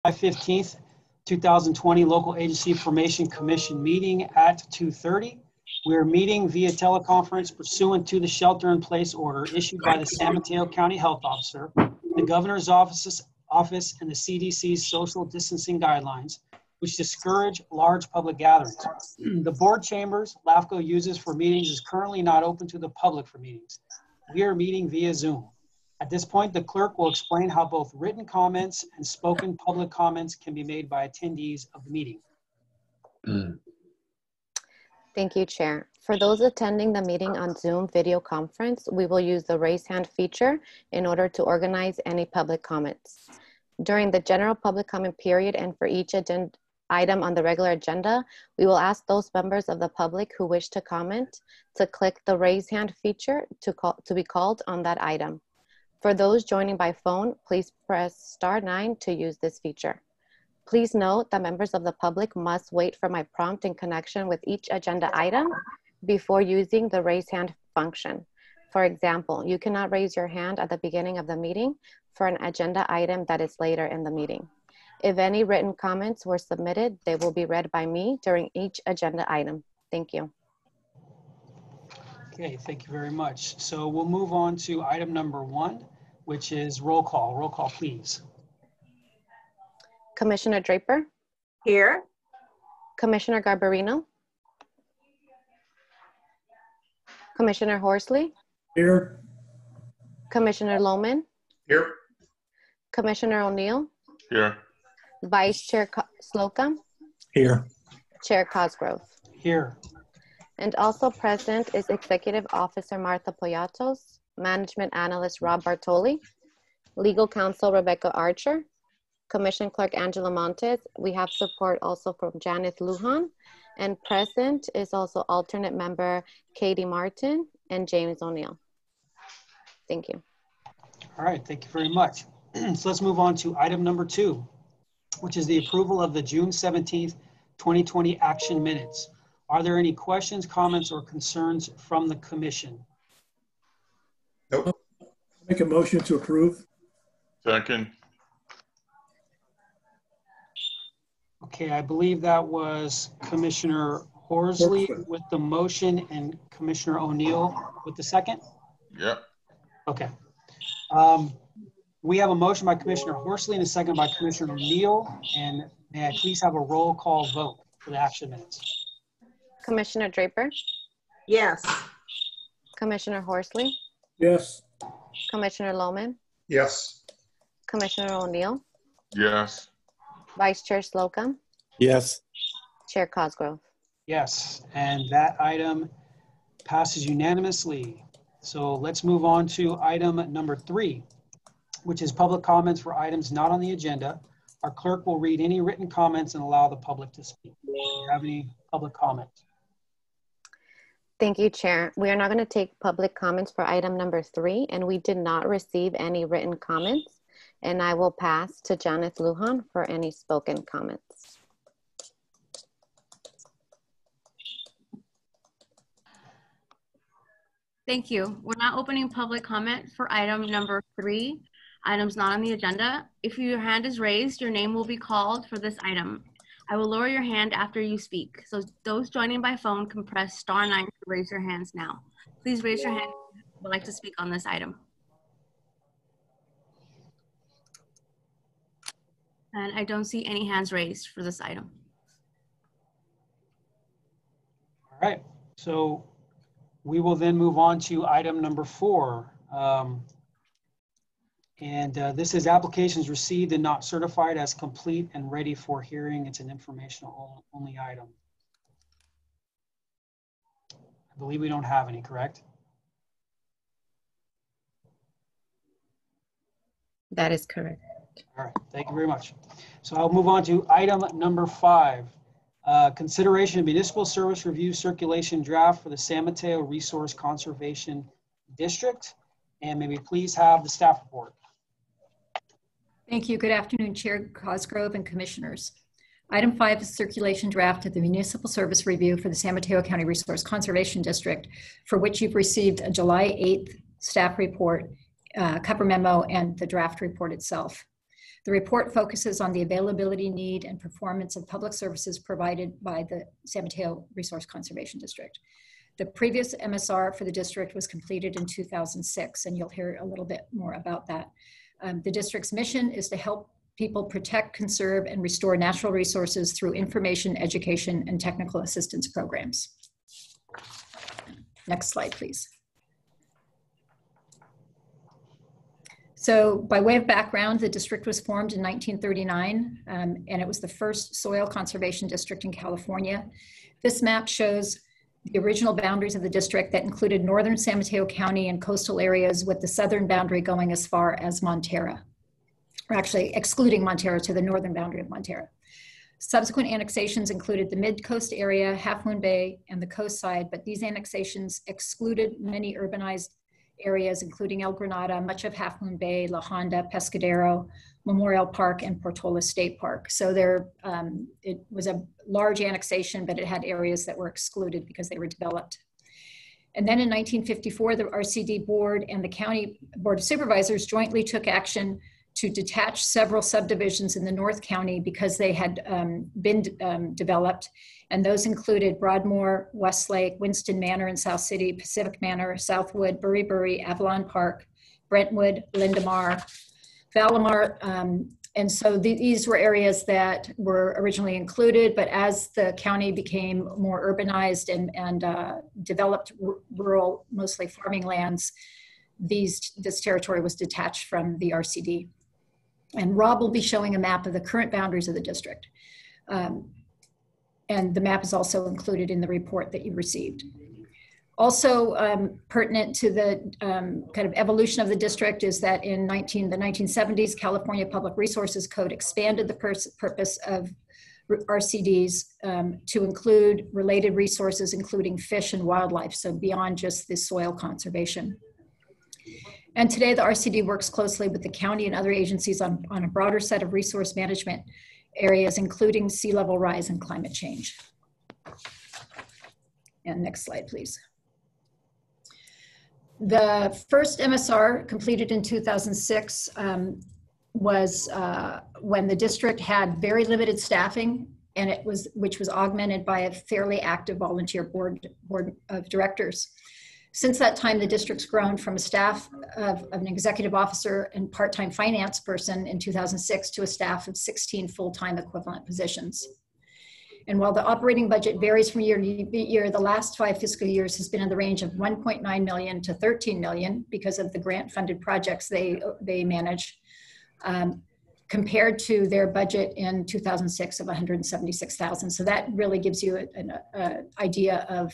15th, 2020 Local Agency Formation Commission meeting at 2:30. We are meeting via teleconference pursuant to the shelter-in-place order issued by the San Mateo County Health Officer, the Governor's Office, and the CDC's social distancing guidelines, which discourage large public gatherings. The board chambers LAFCo uses for meetings is currently not open to the public for meetings. We are meeting via Zoom. At this point, the clerk will explain how both written comments and spoken public comments can be made by attendees of the meeting. Thank you, Chair. For those attending the meeting on Zoom video conference, we will use the raise hand feature in order to organize any public comments. During the general public comment period and for each agenda item on the regular agenda, we will ask those members of the public who wish to comment to click the raise hand feature to be called on that item. For those joining by phone, please press *9 to use this feature. Please note that members of the public must wait for my prompt in connection with each agenda item before using the raise hand function. For example, you cannot raise your hand at the beginning of the meeting for an agenda item that is later in the meeting. If any written comments were submitted, they will be read by me during each agenda item. Thank you. Okay, thank you very much. So we'll move on to item number 1, which is roll call. Roll call, please. Commissioner Draper? Here. Commissioner Garbarino? Commissioner Horsley? Here. Commissioner Lohman? Here. Commissioner O'Neill? Here. Vice Chair Slocum? Here. Chair Cosgrove? Here. And also present is Executive Officer Martha Poyatos, Management Analyst Rob Bartoli, Legal Counsel Rebecca Archer, Commission Clerk Angela Montes. We have support also from Janice Lujan, and present is also alternate member Katie Martin and James O'Neill. Thank you. All right, thank you very much. So let's move on to item number 2, which is the approval of the June 17th, 2020 action minutes. Are there any questions, comments, or concerns from the commission? Nope. Make a motion to approve. Second. Okay, I believe that was Commissioner Horsley with the motion and Commissioner O'Neill with the second? Yep. Okay. We have a motion by Commissioner Horsley and a second by Commissioner O'Neill. And may I please have a roll call vote for the action minutes? Commissioner Draper? Yes. Commissioner Horsley? Yes. Commissioner Lohman? Yes. Commissioner O'Neill? Yes. Vice Chair Slocum? Yes. Chair Cosgrove? Yes, and that item passes unanimously. So let's move on to item number 3, which is public comments for items not on the agenda. Our clerk will read any written comments and allow the public to speak. Do you have any public comments? Thank you, Chair. We are now going to take public comments for item number 3, and we did not receive any written comments. And I will pass to Janice Lujan for any spoken comments. Thank you. We're now opening public comment for item number 3, items not on the agenda. If your hand is raised, your name will be called for this item. I will lower your hand after you speak. So those joining by phone can press *9 to raise your hands now. Please raise your hand if you would like to speak on this item. And I don't see any hands raised for this item. All right, so we will then move on to item number 4. This is applications received and not certified as complete and ready for hearing. It's an informational only item. I believe we don't have any, correct? That is correct. All right, thank you very much. So I'll move on to item number 5, consideration of municipal service review circulation draft for the San Mateo Resource Conservation District. And may we please have the staff report. Thank you. Good afternoon, Chair Cosgrove and Commissioners. Item 5 is circulation draft of the municipal service review for the San Mateo County Resource Conservation District, for which you've received a July 8th staff report, cover memo, and the draft report itself. The report focuses on the availability, need, and performance of public services provided by the San Mateo Resource Conservation District. The previous MSR for the district was completed in 2006, and you'll hear a little bit more about that. The district's mission is to help people protect, conserve, and restore natural resources through information, education, and technical assistance programs. Next slide, please. So by way of background, the district was formed in 1939, and it was the first soil conservation district in California. This map shows the original boundaries of the district that included northern San Mateo County and coastal areas, with the southern boundary going as far as Montera, or actually excluding Montera to the northern boundary of Montera. Subsequent annexations included the mid-coast area, Half Moon Bay, and the coast side, but these annexations excluded many urbanized areas, including El Granada, much of Half Moon Bay, La Honda, Pescadero, Memorial Park, and Portola State Park. So it was a large annexation, but it had areas that were excluded because they were developed. And then in 1954, the RCD board and the county board of supervisors jointly took action to detach several subdivisions in the North County because they had been developed. And those included Broadmoor, Westlake, Winston Manor in South City, Pacific Manor, Southwood, Bury, Avalon Park, Brentwood, Lindemar, Valamar. And so these were areas that were originally included, but as the county became more urbanized and developed rural, mostly farming lands, this territory was detached from the RCD. And Rob will be showing a map of the current boundaries of the district. And the map is also included in the report that you received. Also pertinent to the kind of evolution of the district is that in the 1970s, California Public Resources Code expanded the purpose of RCDs to include related resources, including fish and wildlife, so beyond just the soil conservation. And today the RCD works closely with the county and other agencies on a broader set of resource management areas, including sea level rise and climate change. And next slide, please. The first MSR completed in 2006 was when the district had very limited staffing, and which was augmented by a fairly active volunteer board of directors. Since that time, the district's grown from a staff of an executive officer and part-time finance person in 2006 to a staff of 16 full-time equivalent positions. And while the operating budget varies from year to year, the last 5 fiscal years has been in the range of 1.9 million to 13 million because of the grant-funded projects they manage, compared to their budget in 2006 of 176,000. So that really gives you an idea of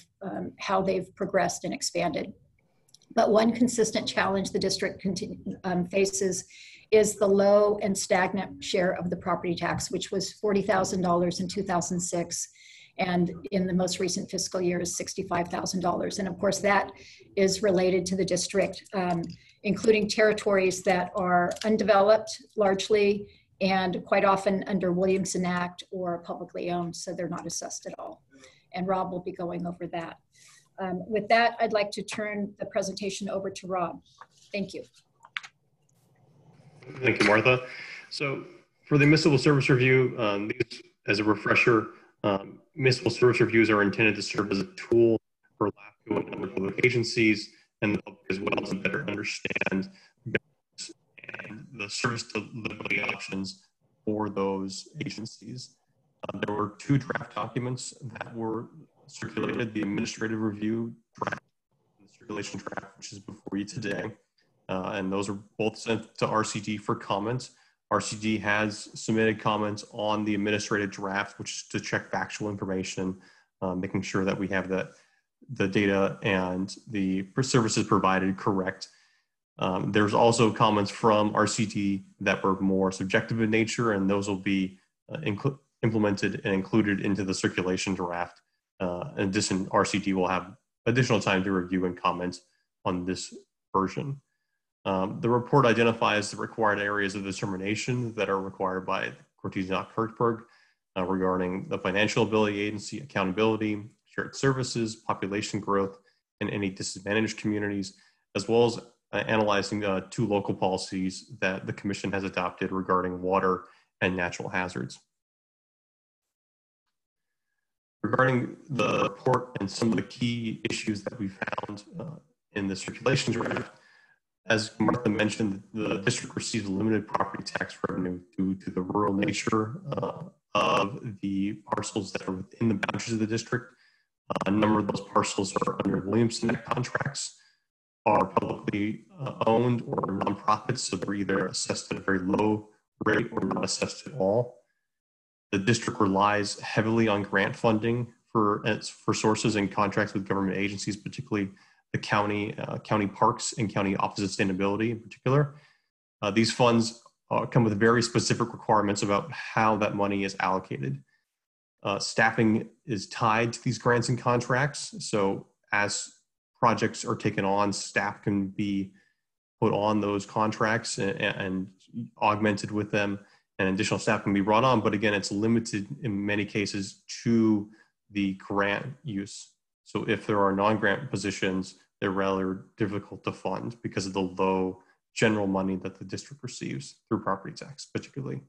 how they've progressed and expanded. But one consistent challenge the district faces is the low and stagnant share of the property tax, which was $40,000 in 2006, and in the most recent fiscal year is $65,000. And of course, that is related to the district, including territories that are undeveloped largely, and quite often under Williamson Act or publicly owned, so they're not assessed at all. And Rob will be going over that. With that, I'd like to turn the presentation over to Rob. Thank you. Thank you, Martha. So for the Municipal Service Review, these, as a refresher, Municipal Service Reviews are intended to serve as a tool for LAFCo and other public agencies, and the public as well, to better understand and the service delivery options for those agencies. There were 2 draft documents that were circulated: the administrative review draft and the circulation draft, which is before you today. And those are both sent to RCD for comments. RCD has submitted comments on the administrative draft, which is to check factual information, making sure that we have the data and the services provided correct. There's also comments from RCD that were more subjective in nature, and those will be implemented and included into the circulation draft. In addition, RCD will have additional time to review and comment on this version. The report identifies the required areas of determination that are required by Cortese-Kirchberg regarding the financial ability agency, accountability, shared services, population growth, and any disadvantaged communities, as well as analyzing two local policies that the Commission has adopted regarding water and natural hazards. Regarding the report and some of the key issues that we found in the circulation draft, as Martha mentioned, the district receives limited property tax revenue due to the rural nature of the parcels that are within the boundaries of the district. A number of those parcels are under Williamson Act contracts, are publicly owned or nonprofits, so they're either assessed at a very low rate or not assessed at all. The district relies heavily on grant funding for sources and contracts with government agencies, particularly the county parks and county Office of Sustainability in particular. These funds come with very specific requirements about how that money is allocated. Staffing is tied to these grants and contracts. So as projects are taken on, staff can be put on those contracts and augmented with them, and additional staff can be brought on. But again, it's limited in many cases to the grant use. So if there are non-grant positions, they're rather difficult to fund because of the low general money that the district receives through property tax, particularly.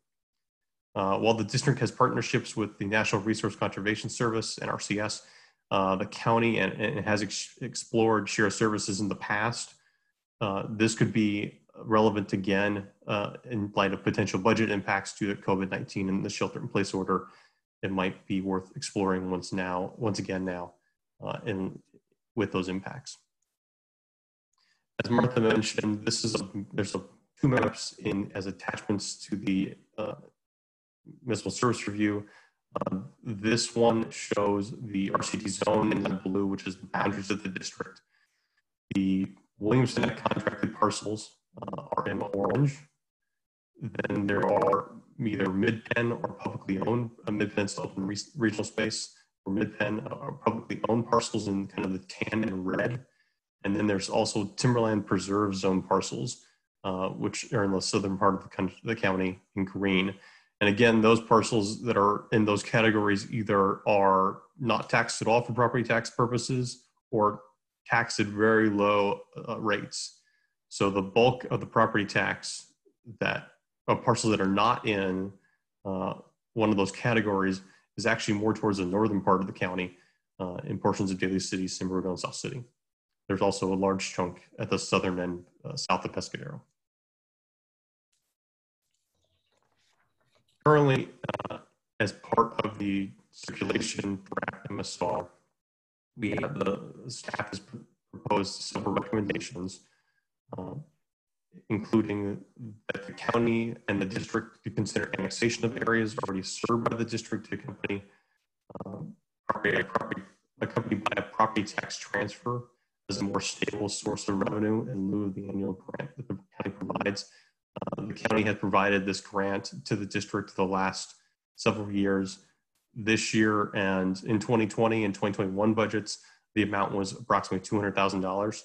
While the district has partnerships with the National Resource Conservation Service and RCS, the county and has explored shared services in the past. This could be relevant again in light of potential budget impacts due to COVID-19 and the shelter-in-place order. It might be worth exploring once again with those impacts. As Martha mentioned, there's two maps as attachments to the Municipal Service Review. This one shows the RCD zone in the blue, which is the boundaries of the district. The Williamson Act contracted parcels are in orange. Then there are either mid-pen or publicly owned, mid-pen is open regional space, or mid-pen are publicly owned parcels in kind of the tan and red. And then there's also timberland preserve zone parcels, which are in the southern part of the county in green. And again, those parcels that are in those categories either are not taxed at all for property tax purposes or taxed at very low rates. So the bulk of the property tax that parcels that are not in one of those categories is actually more towards the northern part of the county in portions of Daly City, San Bruno, and South City. There's also a large chunk at the southern end, south of Pescadero. Currently, as part of the circulation draft MSR, we have the staff has proposed several recommendations, including that the county and the district to consider annexation of areas already served by the district to accompanied by a property tax transfer as a more stable source of revenue in lieu of the annual grant that the county provides. The county has provided this grant to the district the last several years. This year and in 2020 and 2021 budgets, the amount was approximately $200,000.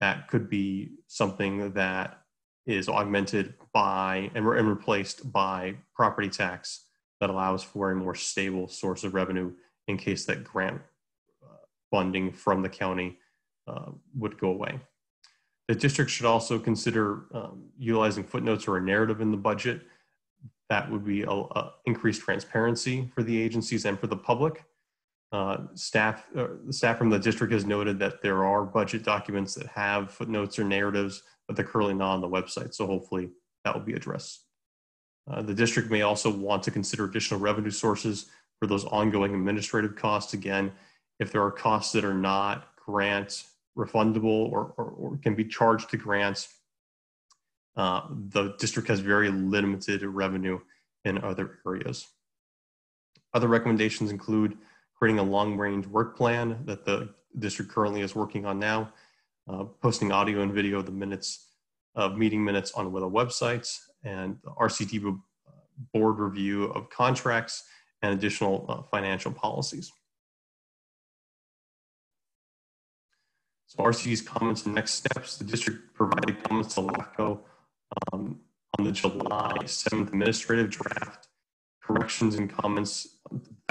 That could be something that is augmented by and replaced by property tax that allows for a more stable source of revenue in case that grant funding from the county would go away. The district should also consider utilizing footnotes or a narrative in the budget. That would be increased transparency for the agencies and for the public. The staff from the district has noted that there are budget documents that have footnotes or narratives, but they're currently not on the website. So hopefully that will be addressed. The district may also want to consider additional revenue sources for those ongoing administrative costs. Again, if there are costs that are not grant refundable or can be charged to grants, the district has very limited revenue in other areas. Other recommendations include creating a long-range work plan that the district currently is working on now, posting audio and video of the minutes of meeting minutes on the websites, and the RCD board review of contracts and additional financial policies. So RCD's comments and next steps. The district provided comments to LAFCo on the July 7th administrative draft. Corrections and comments,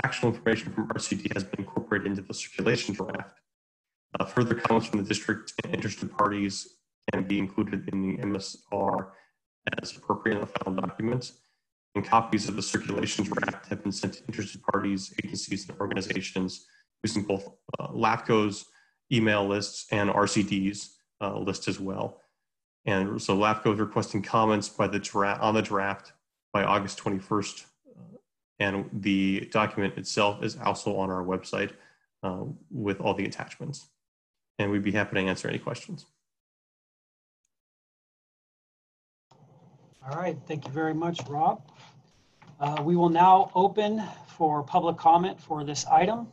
actual information from RCD has been incorporated into the circulation draft. Further comments from the district and interested parties and be included in the MSR as appropriate in the final documents. And copies of the circulation draft have been sent to interested parties, agencies, and organizations using both LAFCo's email lists and RCD's list as well. And so LAFCo is requesting comments by on the draft by August 21st. And the document itself is also on our website with all the attachments. And we'd be happy to answer any questions. All right, thank you very much, Rob. We will now open for public comment for this item.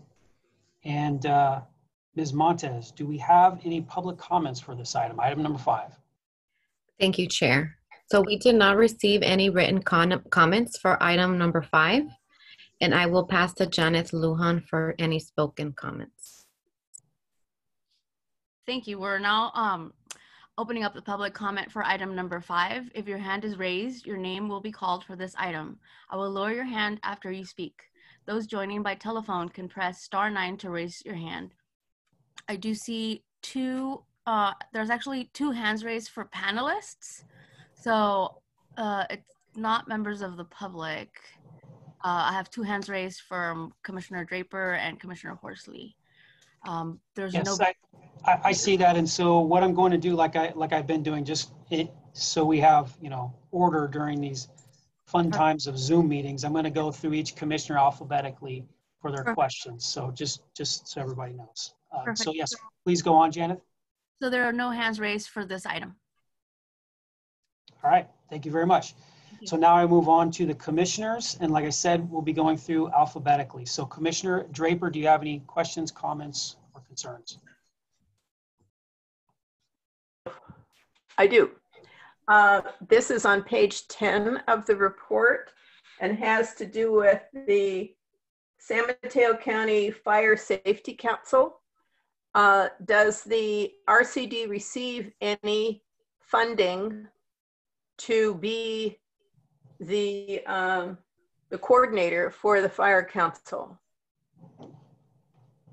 And Ms. Montez, do we have any public comments for this item number 5? Thank you, Chair. So we did not receive any written comments for item number 5, and I will pass to Janet Lujan for any spoken comments. Thank you. We're now opening up the public comment for item number 5. If your hand is raised, your name will be called for this item. I will lower your hand after you speak. Those joining by telephone can press *9 to raise your hand. I do see there's actually 2 hands raised for panelists. So it's not members of the public. I have 2 hands raised from Commissioner Draper and Commissioner Horsley. There's Yes, no. I see that, and so what I'm going to do, like I've been doing, so we have order during these fun times of Zoom meetings. I'm going to go through each commissioner alphabetically for their questions. So just so everybody knows. So yes, please go on, Janet. So there are no hands raised for this item. All right, thank you very much. So now I move on to the commissioners, and like I said, we'll be going through alphabetically. So Commissioner Draper, do you have any questions, comments, or concerns? I do. This is on page 10 of the report and has to do with the San Mateo County Fire Safety Council. Does the RCD receive any funding to be the coordinator for the fire council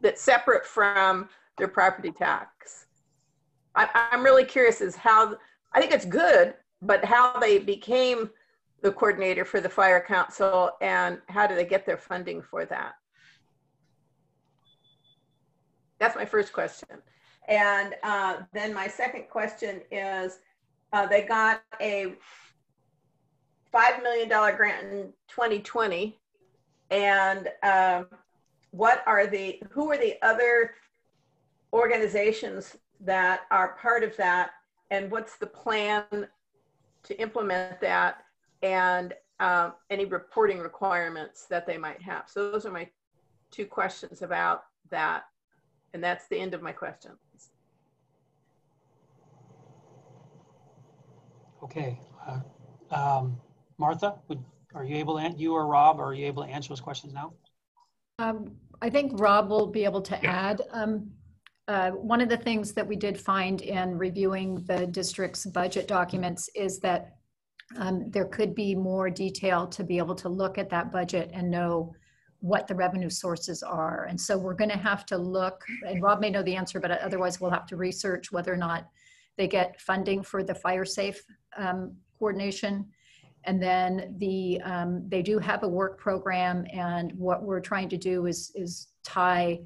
that's separate from their property tax? I'm really curious as how, I think it's good, but how they became the coordinator for the fire council and how do they get their funding for that? That's my first question. And then my second question is, they got a $5 million grant in 2020. And who are the other organizations that are part of that? And what's the plan to implement that, and any reporting requirements that they might have? So those are my 2 questions about that. And that's the end of my questions. Okay. Martha, are you able to, you or Rob, are you able to answer those questions now? I think Rob will be able to add. One of the things that we did find in reviewing the district's budget documents is that there could be more detail to be able to look at that budget and know what the revenue sources are. And so we're going to have to look, and Rob may know the answer, but otherwise we'll have to research whether or not they get funding for the fire safe coordination. And then they do have a work program, and what we're trying to do is tie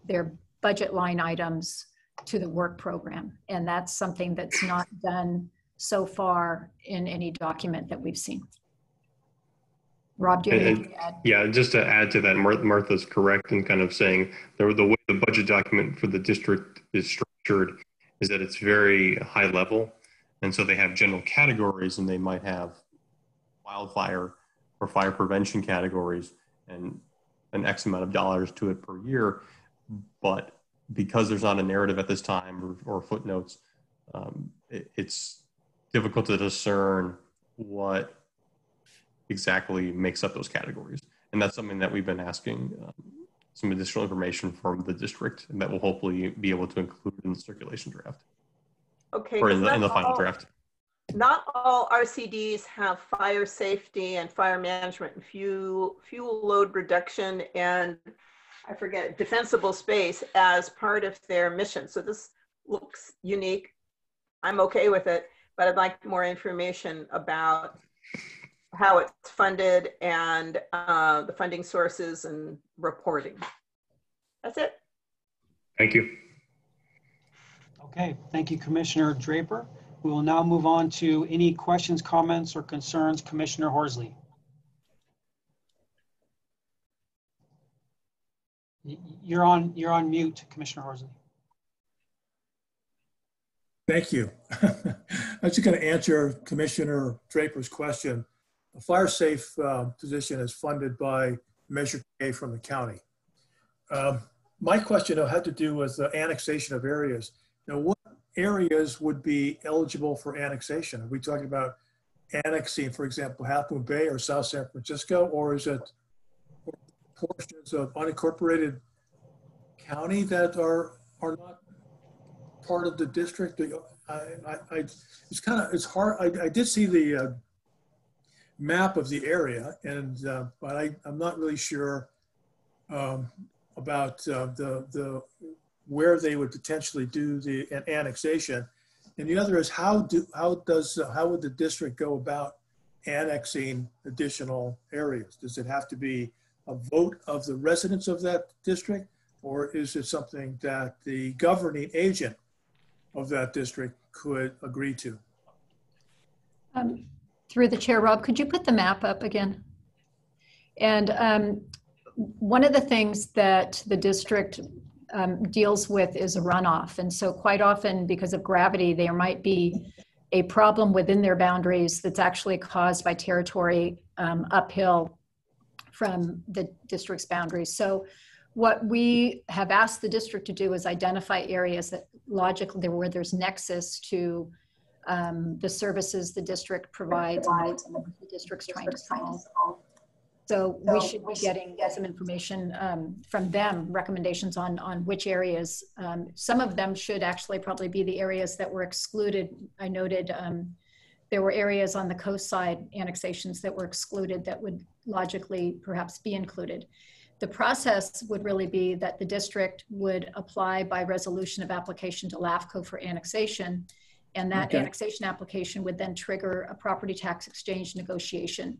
their budget line items to the work program. And that's something that's not done so far in any document that we've seen. Rob, do you have anything to add? Yeah, just to add to that, Martha's correct in kind of saying the way the budget document for the district is structured is that it's very high level. And so they have general categories, and they might have wildfire or fire prevention categories and an X amount of dollars to it per year. But because there's not a narrative at this time or footnotes, it's difficult to discern what exactly makes up those categories. And that's something that we've been asking some additional information from the district, and that will hopefully be able to include in the circulation draft. Okay. Or in the final draft. Not all RCDs have fire safety and fire management and fuel load reduction and I forget, defensible space as part of their mission. So this looks unique. I'm okay with it, but I'd like more information about how it's funded and the funding sources and reporting. That's it. Thank you. Okay, thank you, Commissioner Draper. We will now move on to any questions, comments, or concerns. Commissioner Horsley. You're on mute, Commissioner Horsley. Thank you. I was just going to answer Commissioner Draper's question. The fire safe position is funded by Measure K from the county. My question had to do with the annexation of areas. Now, what areas would be eligible for annexation? Are we talking about annexing, for example, Half Moon Bay or South San Francisco, or is it portions of unincorporated county that are not part of the district? It's hard. I did see the map of the area, and but I'm not really sure about the where they would potentially do the annexation. And the other is how would the district go about annexing additional areas? Does it have to be a vote of the residents of that district, or is it something that the governing agent of that district could agree to? Through the chair, Rob, could you put the map up again? And one of the things that the district deals with is a runoff. And so quite often, because of gravity, there might be a problem within their boundaries that's actually caused by territory uphill from the district's boundaries. So what we have asked the district to do is identify areas that logically where there's nexus to the services the district provides and the district's trying to solve. So we should be getting some information from them, recommendations on which areas. Some of them should actually probably be the areas that were excluded. I noted there were areas on the coast side annexations that were excluded that would logically perhaps be included. The process would really be that the district would apply by resolution of application to LAFCo for annexation, and that annexation application would then trigger a property tax exchange negotiation.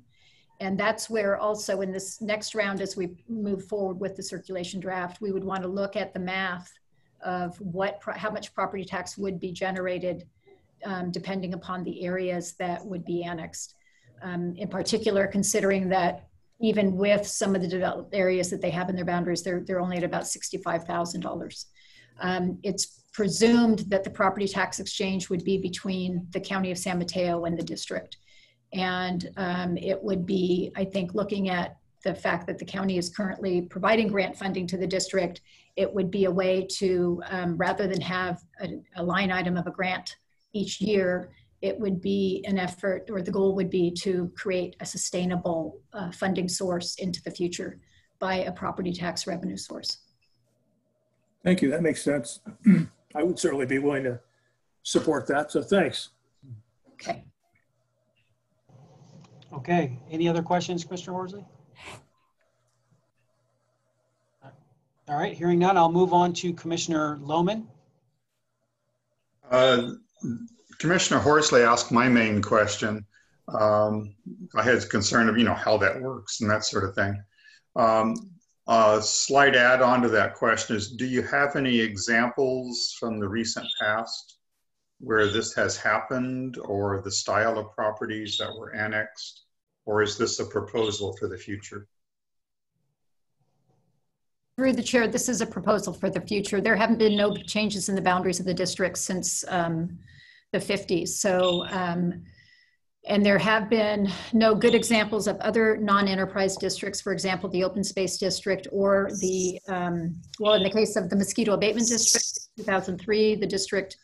And that's where also in this next round, as we move forward with the circulation draft, we would want to look at the math of how much property tax would be generated depending upon the areas that would be annexed. In particular, considering that even with some of the developed areas that they have in their boundaries, they're only at about $65,000. It's presumed that the property tax exchange would be between the County of San Mateo and the district. And it would be, I think, looking at the fact that the county is currently providing grant funding to the district, it would be a way to, rather than have a line item of a grant each year, it would be an effort, or the goal would be to create a sustainable funding source into the future by a property tax revenue source. Thank you, that makes sense. I would certainly be willing to support that, so thanks. Okay. Okay, any other questions, Commissioner Horsley? All right, hearing none, I'll move on to Commissioner Lohman. Commissioner Horsley asked my main question. I had concern of, how that works and that sort of thing. A slight add-on to that question is, do you have any examples from the recent past where this has happened, or the style of properties that were annexed, or is this a proposal for the future? Through the chair, this is a proposal for the future. There haven't been no changes in the boundaries of the district since the 50s. So, and there have been no good examples of other non-enterprise districts, for example, the open space district, or the, well, in the case of the mosquito abatement district, 2003, the district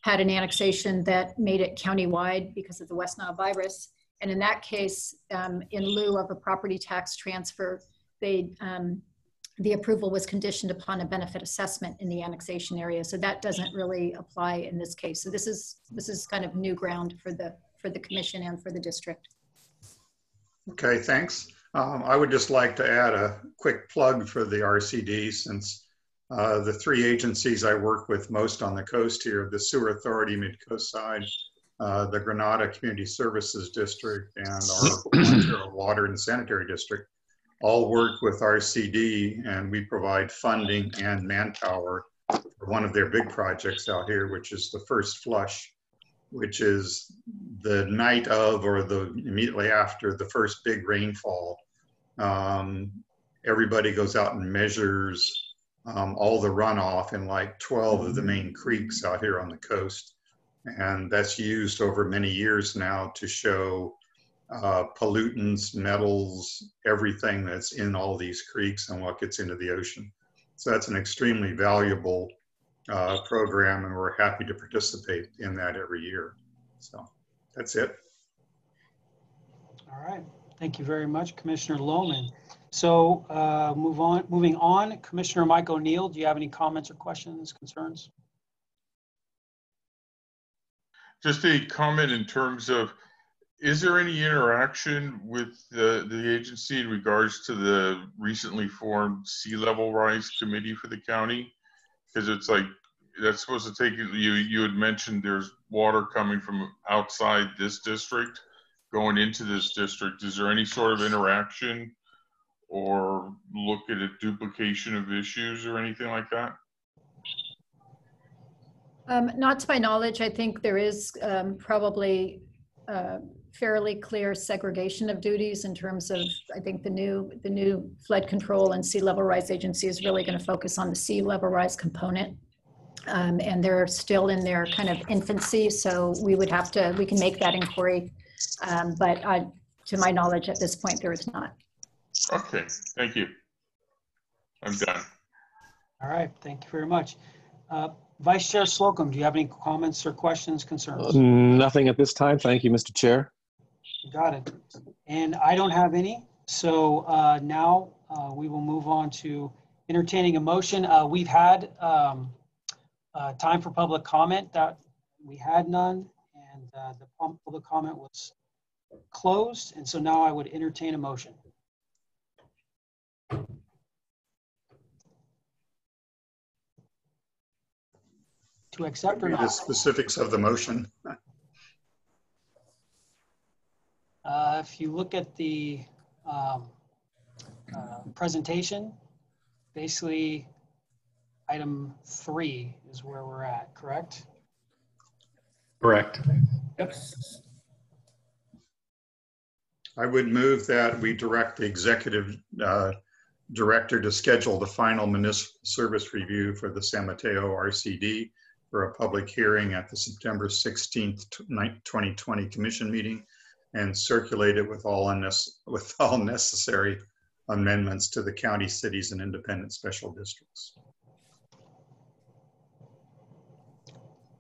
had an annexation that made it countywide because of the West Nile virus. And in that case, in lieu of a property tax transfer, the approval was conditioned upon a benefit assessment in the annexation area. So that doesn't really apply in this case. So this is kind of new ground for the commission and for the district. Okay, thanks. I would just like to add a quick plug for the RCD, since The three agencies I work with most on the coast here, the Sewer Authority, Mid-Coast Side, the Granada Community Services District, and our Ontario Water and Sanitary District, all work with RCD, and we provide funding and manpower for one of their big projects out here, which is the first flush, which is the night of or the immediately after the first big rainfall. Everybody goes out and measures all the runoff in like 12 of the main creeks out here on the coast. And that's used over many years now to show pollutants, metals, everything that's in all these creeks and what gets into the ocean. So that's an extremely valuable program, and we're happy to participate in that every year. So that's it. All right. Thank you very much, Commissioner Lohman. So moving on, Commissioner Mike O'Neill, do you have any comments or questions, concerns? Just a comment in terms of, is there any interaction with the agency in regards to the recently formed sea level rise committee for the county? Because it's like, that's supposed to take you had mentioned there's water coming from outside this district going into this district. Is there any sort of interaction or look at a duplication of issues or anything like that? Not to my knowledge. I think there is probably fairly clear segregation of duties in terms of, I think the new flood control and sea level rise agency is really going to focus on the sea level rise component. And they're still in their kind of infancy. So we can make that inquiry. But to my knowledge at this point, there is not. Okay, thank you. I'm done. All right, thank you very much. Vice Chair Slocum, do you have any comments or questions, concerns? Nothing at this time. Thank you, Mr. Chair. You got it. And I don't have any. So now we will move on to entertaining a motion. We've had time for public comment. That we had none, and the public comment was closed. And so now I would entertain a motion. To accept or not? The specifics of the motion. If you look at the presentation, basically item 3 is where we're at, correct? Correct. Yep. I would move that we direct the executive director to schedule the final municipal service review for the San Mateo RCD for a public hearing at the September 16th, 2020 commission meeting, and circulate it with all necessary amendments to the county, cities, and independent special districts.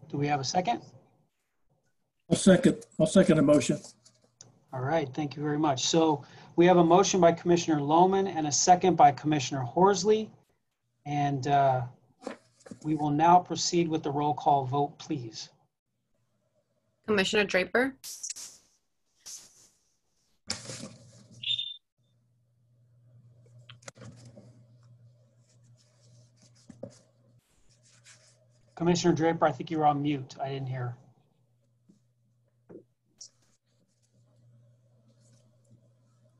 Do we have a second? I'll second the motion. All right, thank you very much. So we have a motion by Commissioner Lohman and a second by Commissioner Horsley. And we will now proceed with the roll call vote, please. Commissioner Draper? Commissioner Draper, I think you were on mute. I didn't hear.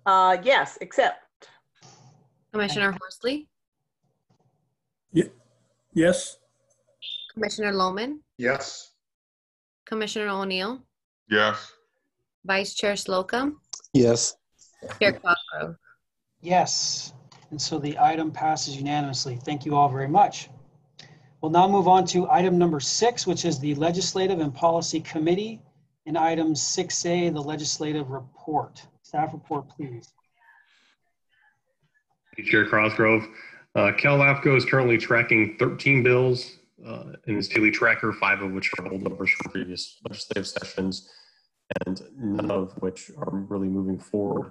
Yes, except. Commissioner Horsley? Yes. Commissioner Lohman? Yes. Commissioner O'Neill? Yes. Vice Chair Slocum? Yes. Chair Cosgrove? Yes. And so the item passes unanimously. Thank you all very much. We'll now move on to item number 6, which is the Legislative and Policy Committee, and item 6A, the Legislative Report. Staff report, please. Chair Cosgrove. LAFCo is currently tracking 13 bills in its daily tracker, 5 of which are holdovers from previous legislative sessions, and none of which are really moving forward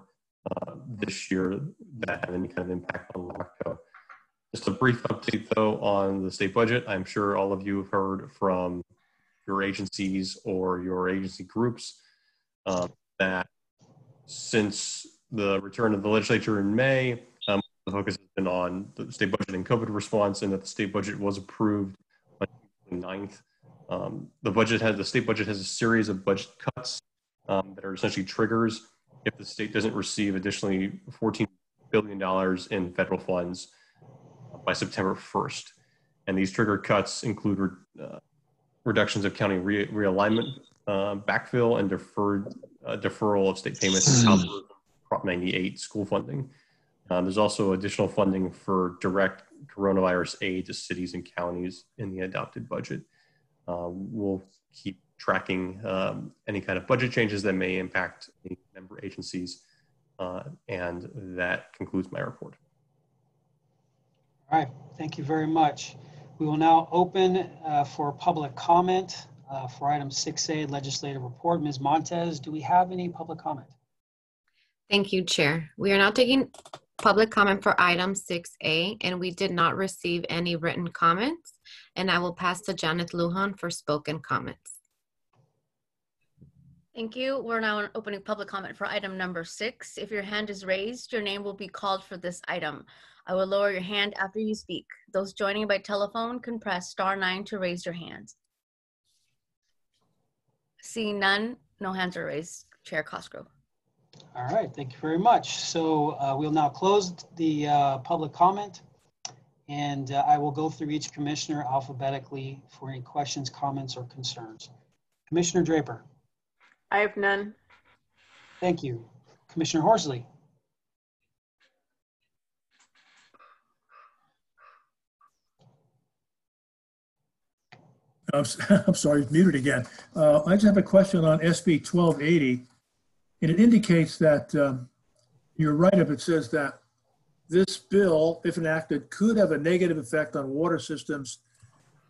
this year that have any kind of impact on LAFCo. Just a brief update, though, on the state budget. I'm sure all of you have heard from your agencies or your agency groups that since the return of the legislature in May, The focus has been on the state budget and COVID response, and that the state budget was approved on June 9th. The state budget has a series of budget cuts that are essentially triggers if the state doesn't receive additionally $14 billion in federal funds by September 1st. And these trigger cuts include reductions of county realignment, backfill, and deferral of state payments to algorithm Prop 98 school funding. There's also additional funding for direct coronavirus aid to cities and counties in the adopted budget. We'll keep tracking any kind of budget changes that may impact any member agencies. And that concludes my report. All right, thank you very much. We will now open for public comment for item 6A, legislative report. Ms. Montez, do we have any public comment? Thank you, Chair. We are now taking public comment for item 6A, and we did not receive any written comments. And I will pass to Janet Lujan for spoken comments. Thank you. We're now opening public comment for item number 6. If your hand is raised, your name will be called for this item. I will lower your hand after you speak. Those joining by telephone can press *9 to raise your hands. Seeing none, no hands are raised. Chair Cosgrove. All right, thank you very much. So we'll now close the public comment, and I will go through each commissioner alphabetically for any questions, comments, or concerns. Commissioner Draper. I have none. Thank you. Commissioner Horsley. I'm sorry, muted again. I just have a question on SB 1280, and it indicates that you're right if it says that this bill, if enacted, could have a negative effect on water systems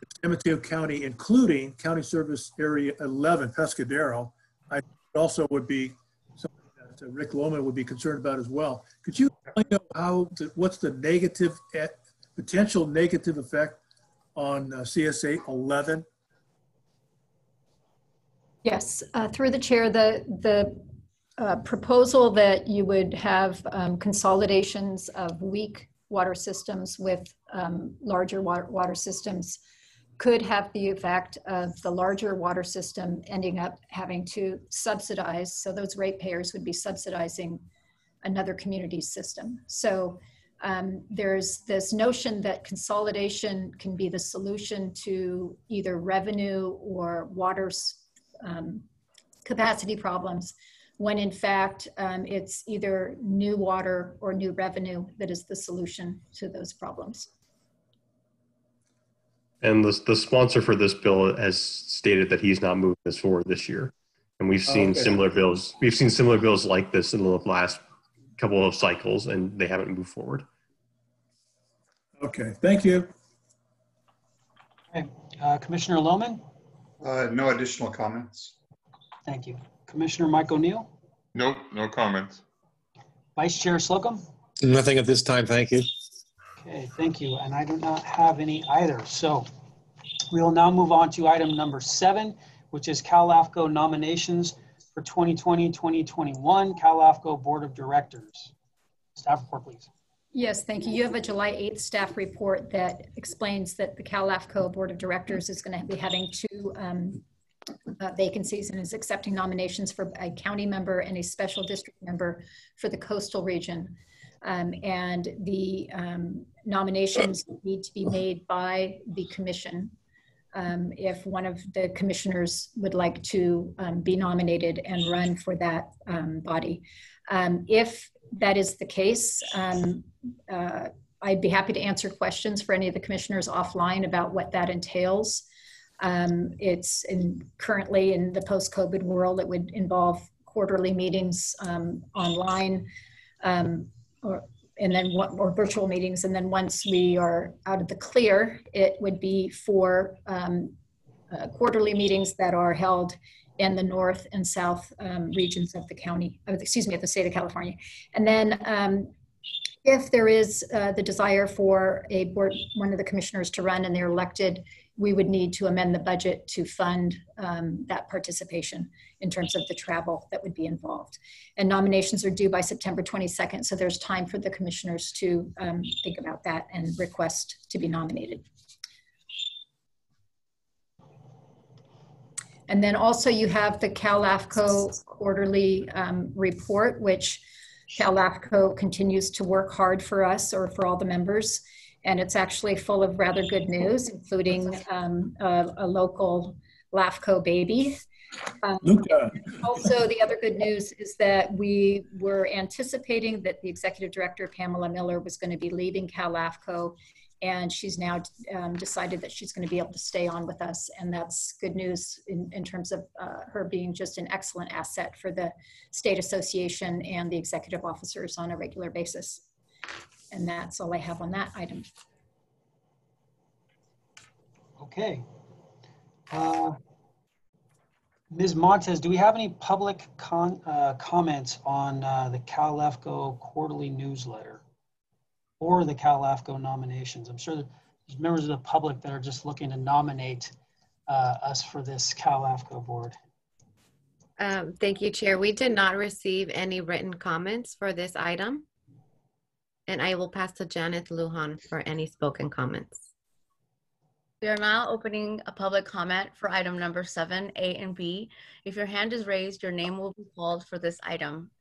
in San Mateo County, including County Service Area 11, Pescadero. I also would be something that Rick Lohman would be concerned about as well. Could you know what's the negative, potential negative effect on CSA 11? Yes, through the chair, the proposal that you would have consolidations of weak water systems with larger water systems could have the effect of the larger water system ending up having to subsidize. So those ratepayers would be subsidizing another community's system. So there's this notion that consolidation can be the solution to either revenue or water capacity problems, when in fact it's either new water or new revenue that is the solution to those problems. And the sponsor for this bill has stated that he's not moving this forward this year. And we've seen similar bills. We've seen similar bills like this in the last couple of cycles, and they haven't moved forward. Okay, thank you. Okay, Commissioner Lohman? No additional comments. Thank you. Commissioner Mike O'Neill? Nope, no comments. Vice Chair Slocum? Nothing at this time, thank you. Okay, thank you. And I do not have any either. So we will now move on to item number 7, which is LAFCo nominations for 2020-2021, LAFCo Board of Directors. Staff report, please. Yes, thank you. You have a July 8th staff report that explains that the LAFCo Board of Directors is going to be having 2 vacancies and is accepting nominations for a county member and a special district member for the coastal region. And the nominations need to be made by the commission if one of the commissioners would like to be nominated and run for that body. If that is the case, I'd be happy to answer questions for any of the commissioners offline about what that entails. It's currently in the post-COVID world, it would involve quarterly meetings online, or virtual meetings. And then once we are out of the clear, it would be for quarterly meetings that are held in the north and south regions of the county, of the state of California. And then If there is the desire for a board, one of the commissioners to run and they're elected, we would need to amend the budget to fund that participation in terms of the travel that would be involved. And nominations are due by September 22nd, so there's time for the commissioners to think about that and request to be nominated. And then also you have the LAFCo quarterly report, which LAFCo continues to work hard for us or for all the members. And it's actually full of rather good news, including a local LAFCo baby. Also, the other good news is that we were anticipating that the executive director, Pamela Miller, was going to be leaving LAFCo, and she's now decided that she's going to be able to stay on with us. And that's good news in terms of her being just an excellent asset for the state association and the executive officers on a regular basis. And that's all I have on that item. Okay. Ms. Montez, do we have any public comments on the LAFCo quarterly newsletter or the LAFCo nominations? I'm sure there's members of the public that are just looking to nominate us for this LAFCo board. Thank you, Chair. We did not receive any written comments for this item. And I will pass to Janet Lujan for any spoken comments. We are now opening a public comment for item number 7, A and B. If your hand is raised, your name will be called for this item.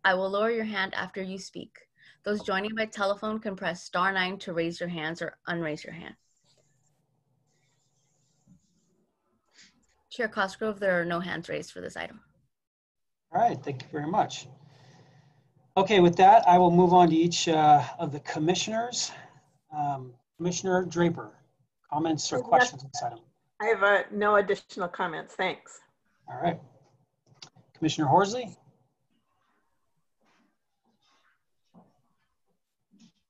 I will lower your hand after you speak. Those joining by telephone can press *9 to raise your hands or unraise your hand. Chair Cosgrove, there are no hands raised for this item. All right, thank you very much. Okay, with that, I will move on to each of the commissioners. Commissioner Draper, comments or questions on this item? I have no additional comments, thanks. All right. Commissioner Horsley?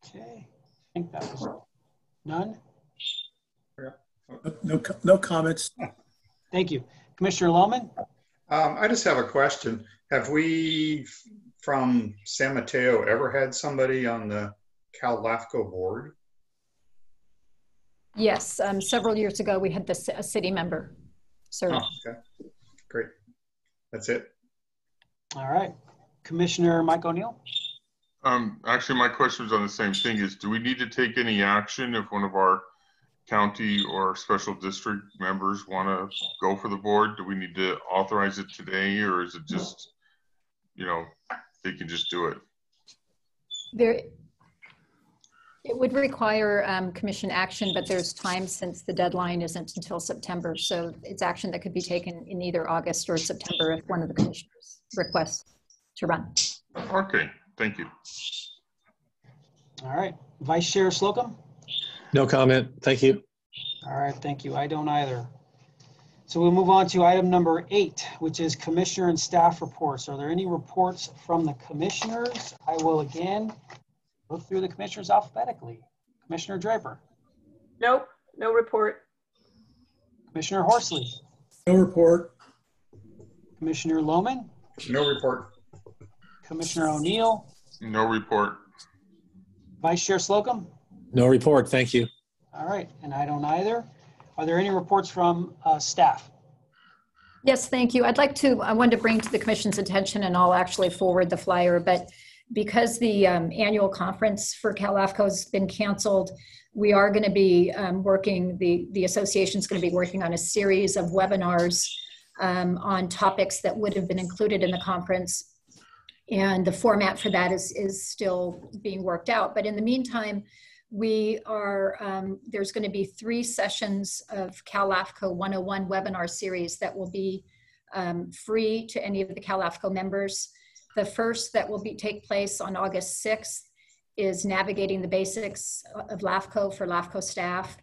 Okay, I think that was none. No comments. Thank you. Commissioner Lohman? I just have a question. Have we, from San Mateo, ever had somebody on the LAFCo board? Yes, several years ago we had a city member serve. Oh, okay, great. That's it. All right. Commissioner Mike O'Neill? Actually, my question was on the same thing. Is do we need to take any action if one of our county or special district members want to go for the board? Do we need to authorize it today, or is it just, you know, they can just do it? It would require commission action, but there's time since the deadline isn't until September. So it's action that could be taken in either August or September if one of the commissioners requests to run. Okay, thank you. All right. Vice Chair Slocum? No comment. Thank you. All right, thank you. I don't either. So we'll move on to item number 8, which is commissioner and staff reports. Are there any reports from the commissioners? I will again go through the commissioners alphabetically. Commissioner Draper? Nope, no report. Commissioner Horsley? No report. Commissioner Lohman? No report. Commissioner O'Neill? No report. Vice Chair Slocum? No report. Thank you. All right, and I don't either. Are there any reports from staff? Yes, thank you. I wanted to bring to the commission's attention, and I'll actually forward the flyer, but because the annual conference for LAFCO has been canceled, we are going to be the association is going to be working on a series of webinars on topics that would have been included in the conference. And the format for that is still being worked out. But in the meantime, we are, there's going to be 3 sessions of LAFCO 101 webinar series that will be free to any of the LAFCO members. The first that will take place on August 6th is navigating the basics of LAFCO for LAFCO staff.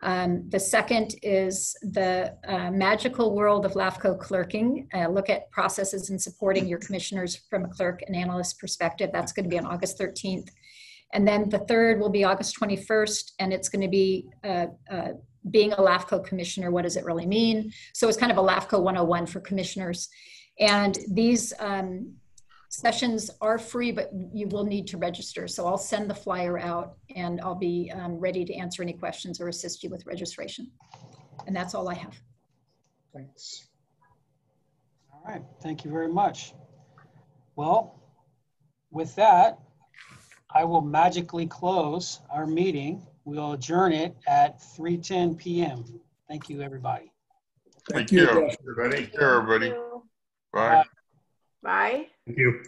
The second is the magical world of LAFCO clerking. Look at processes and supporting your commissioners from a clerk and analyst perspective. That's going to be on August 13th. And then the third will be August 21st, and it's going to be being a LAFCO commissioner, what does it really mean? So it's kind of a LAFCO 101 for commissioners. And these Sessions are free, but you will need to register. So I'll send the flyer out and I'll be ready to answer any questions or assist you with registration. And that's all I have. Thanks. All right, thank you very much. Well, with that, I will magically close our meeting. We'll adjourn it at 3:10 p.m. Thank you, everybody. Thank you, everybody. Everybody. Bye. Bye. Thank you.